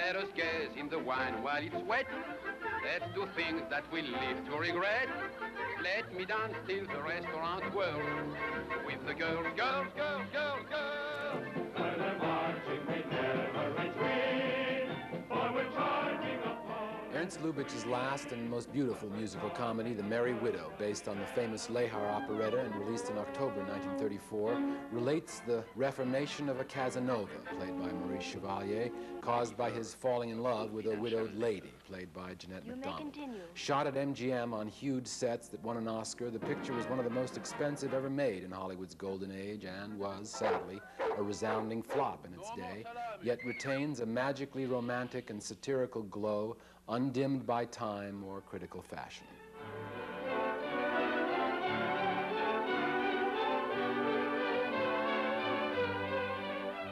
Let us gaze in the wine while it's wet. Let's do things that we live to regret. Let me dance till the restaurant whirls with the girls, girls, girls, girls, girls. Further marching, we never retreat, for we're charging upon. Ernst Lubitsch's last and most beautiful musical comedy, The Merry Widow, based on the famous Lehar operetta and released in October 1934, relates the reformation of a Casanova, played by Maurice Chevalier, caused by his falling in love with a widowed lady, played by Jeanette MacDonald. Shot at MGM on huge sets that won an Oscar, the picture was one of the most expensive ever made in Hollywood's golden age and was, sadly, a resounding flop in its day, yet retains a magically romantic and satirical glow undimmed by time or critical fashion.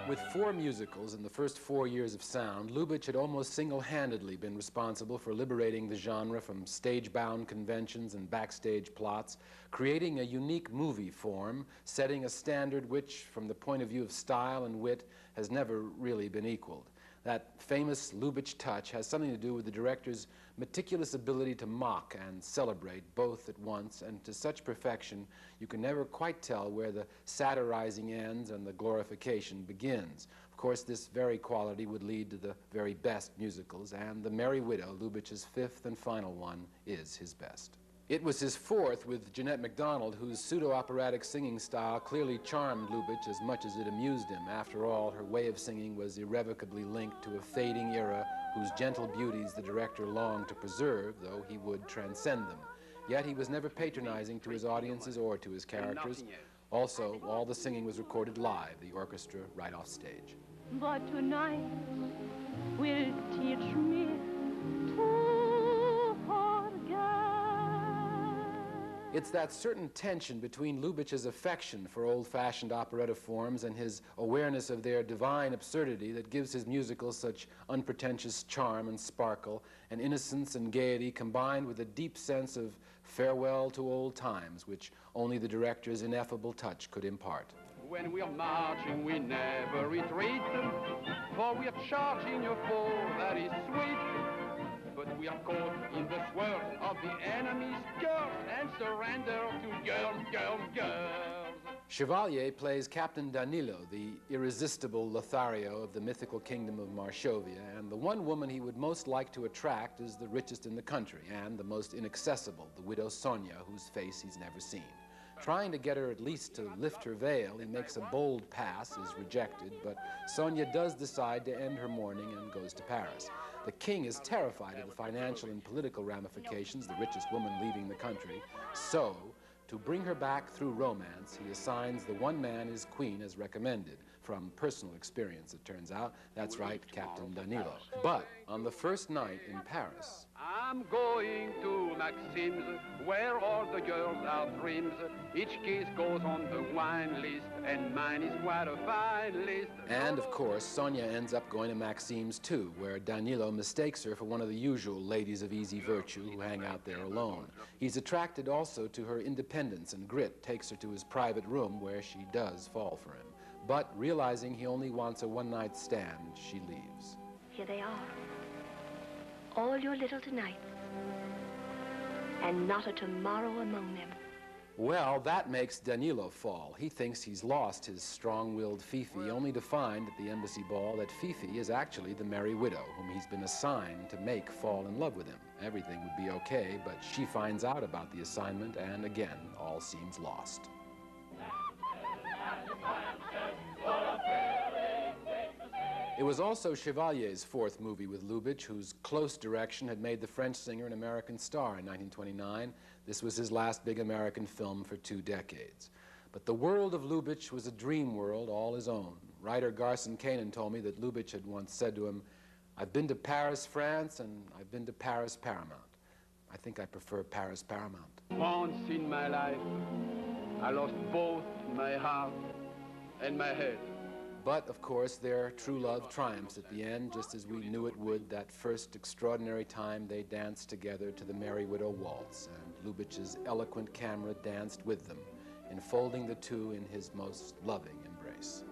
With 4 musicals in the first 4 years of sound, Lubitsch had almost single-handedly been responsible for liberating the genre from stage-bound conventions and backstage plots, creating a unique movie form, setting a standard which, from the point of view of style and wit, has never really been equaled. That famous Lubitsch touch has something to do with the director's meticulous ability to mock and celebrate both at once, and to such perfection you can never quite tell where the satirizing ends and the glorification begins. Of course, this very quality would lead to the very best musicals, and The Merry Widow, Lubitsch's 5th and final one, is his best. It was his 4th with Jeanette MacDonald, whose pseudo-operatic singing style clearly charmed Lubitsch as much as it amused him. After all, her way of singing was irrevocably linked to a fading era whose gentle beauties the director longed to preserve, though he would transcend them. Yet he was never patronizing to his audiences or to his characters. Also, all the singing was recorded live, the orchestra right off stage. But tonight will teach me to forget. It's that certain tension between Lubitsch's affection for old-fashioned operetta forms and his awareness of their divine absurdity that gives his musicals such unpretentious charm and sparkle, and innocence and gaiety combined with a deep sense of farewell to old times, which only the director's ineffable touch could impart. When we are marching, we never retreat, for we are charging a foe that is sweet. But we are caught in the swirl of the enemy's girls and surrender to girls, girls, girls. Chevalier plays Captain Danilo, the irresistible Lothario of the mythical kingdom of Marshovia, and the one woman he would most like to attract is the richest in the country and the most inaccessible, the widow Sonia, whose face he's never seen. Trying to get her at least to lift her veil, he makes a bold pass, is rejected, but Sonia does decide to end her mourning and goes to Paris. The king is terrified of the financial and political ramifications, the richest woman leaving the country. So, to bring her back through romance, he assigns the one man his queen has recommended. From personal experience, it turns out. That's right, Captain Danilo. But on the first night in Paris, I'm going to Maxim's, where all the girls are dreams. Each kiss goes on the wine list, and mine is quite a fine list. And of course, Sonia ends up going to Maxim's too, where Danilo mistakes her for one of the usual ladies of easy virtue who hang out there alone. He's attracted also to her independence and grit, takes her to his private room where she does fall for him. But realizing he only wants a one-night stand, she leaves. Here they are. All your little tonight, and not a tomorrow among them. Well, that makes Danilo fall. He thinks he's lost his strong-willed Fifi, only to find at the embassy ball that Fifi is actually the Merry Widow, whom he's been assigned to make fall in love with him. Everything would be okay, but she finds out about the assignment, and again, all seems lost. It was also Chevalier's 4th movie with Lubitsch, whose close direction had made the French singer an American star in 1929. This was his last big American film for 2 decades. But the world of Lubitsch was a dream world all his own. Writer Garson Kanin told me that Lubitsch had once said to him, "I've been to Paris, France, and I've been to Paris, Paramount. I think I prefer Paris, Paramount." Once in my life, I lost both my heart and my head. But, of course, their true love triumphs at the end, just as we knew it would that first extraordinary time they danced together to the Merry Widow Waltz, and Lubitsch's eloquent camera danced with them, enfolding the two in his most loving embrace.